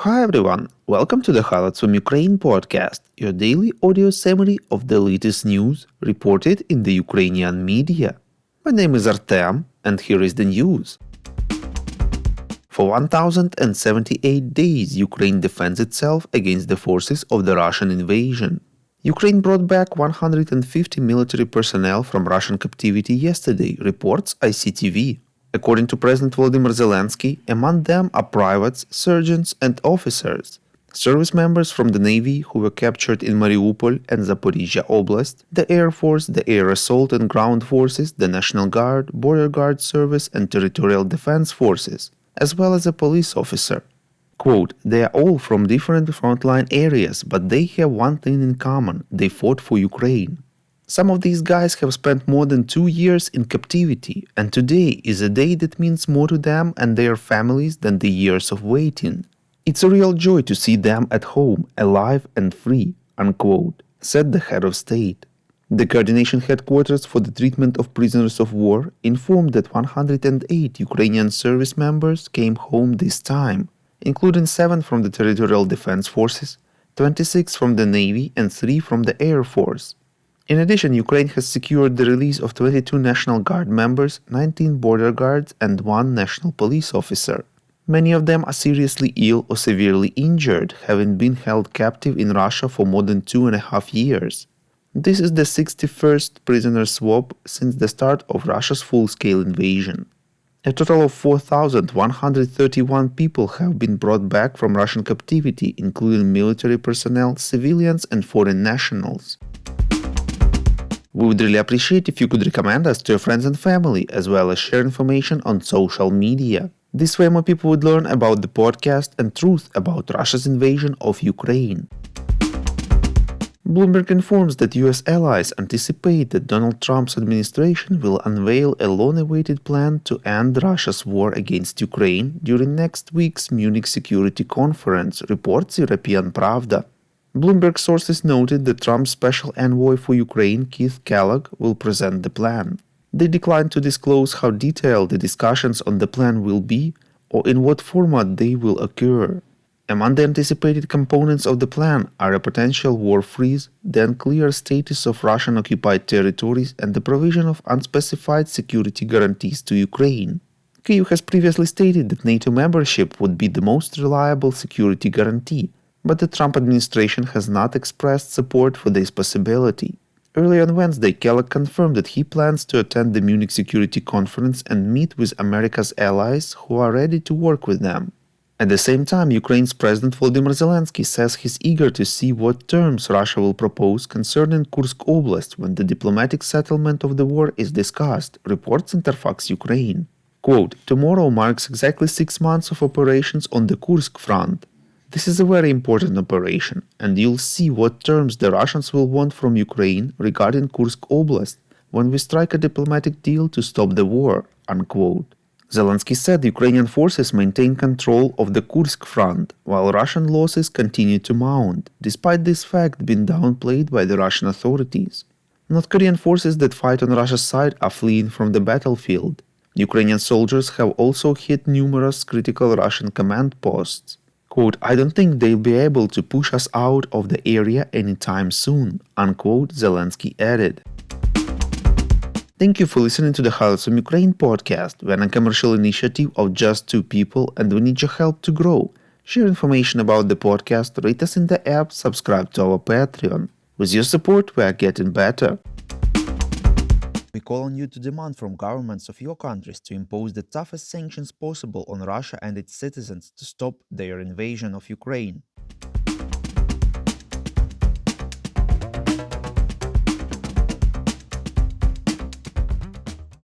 Hi everyone, welcome to the Highlights from Ukraine podcast, your daily audio summary of the latest news reported in the Ukrainian media. My name is Artem, and here is the news. For 1078 days, Ukraine defends itself against the forces of the Russian invasion. Ukraine brought back 150 military personnel from Russian captivity yesterday, reports ICTV. According to President Volodymyr Zelensky, among them are privates, sergeants, and officers. Service members from the Navy who were captured in Mariupol and Zaporizhia Oblast, the Air Force, the Air Assault and Ground Forces, the National Guard, Border Guard Service, and Territorial Defense Forces, as well as a police officer. Quote, they are all from different frontline areas, but they have one thing in common: they fought for Ukraine. Some of these guys have spent more than 2 years in captivity, and today is a day that means more to them and their families than the years of waiting. It's a real joy to see them at home, alive and free, unquote, said the head of state. The coordination headquarters for the treatment of prisoners of war informed that 108 Ukrainian service members came home this time, including 7 from the Territorial Defense Forces, 26 from the Navy, and 3 from the Air Force. In addition, Ukraine has secured the release of 22 National Guard members, 19 border guards, and 1 national police officer. Many of them are seriously ill or severely injured, having been held captive in Russia for more than 2.5 years. This is the 61st prisoner swap since the start of Russia's full-scale invasion. A total of 4,131 people have been brought back from Russian captivity, including military personnel, civilians, and foreign nationals. We would really appreciate if you could recommend us to your friends and family, as well as share information on social media. This way more people would learn about the podcast and truth about Russia's invasion of Ukraine. Bloomberg informs that US allies anticipate that Donald Trump's administration will unveil a long-awaited plan to end Russia's war against Ukraine during next week's Munich Security Conference, reports European Pravda. Bloomberg sources noted that Trump's special envoy for Ukraine, Keith Kellogg, will present the plan. They declined to disclose how detailed the discussions on the plan will be or in what format they will occur. Among the anticipated components of the plan are a potential war freeze, the unclear status of Russian-occupied territories, and the provision of unspecified security guarantees to Ukraine. Kyiv has previously stated that NATO membership would be the most reliable security guarantee, but the Trump administration has not expressed support for this possibility. Earlier on Wednesday, Kellogg confirmed that he plans to attend the Munich Security Conference and meet with America's allies who are ready to work with them. At the same time, Ukraine's President Volodymyr Zelensky says he's eager to see what terms Russia will propose concerning Kursk Oblast when the diplomatic settlement of the war is discussed, reports Interfax Ukraine. Quote, tomorrow marks exactly 6 months of operations on the Kursk front. This is a very important operation, and you'll see what terms the Russians will want from Ukraine regarding Kursk Oblast when we strike a diplomatic deal to stop the war, unquote. Zelensky said Ukrainian forces maintain control of the Kursk front, while Russian losses continue to mount, despite this fact being downplayed by the Russian authorities. North Korean forces that fight on Russia's side are fleeing from the battlefield. Ukrainian soldiers have also hit numerous critical Russian command posts. Quote, I don't think they'll be able to push us out of the area anytime soon, unquote, Zelensky added. Thank you for listening to the Highlights from Ukraine podcast. We're a commercial initiative of just 2 people and we need your help to grow. Share information about the podcast, rate us in the app, subscribe to our Patreon. With your support, we are getting better. We call on you to demand from governments of your countries to impose the toughest sanctions possible on Russia and its citizens to stop their invasion of Ukraine.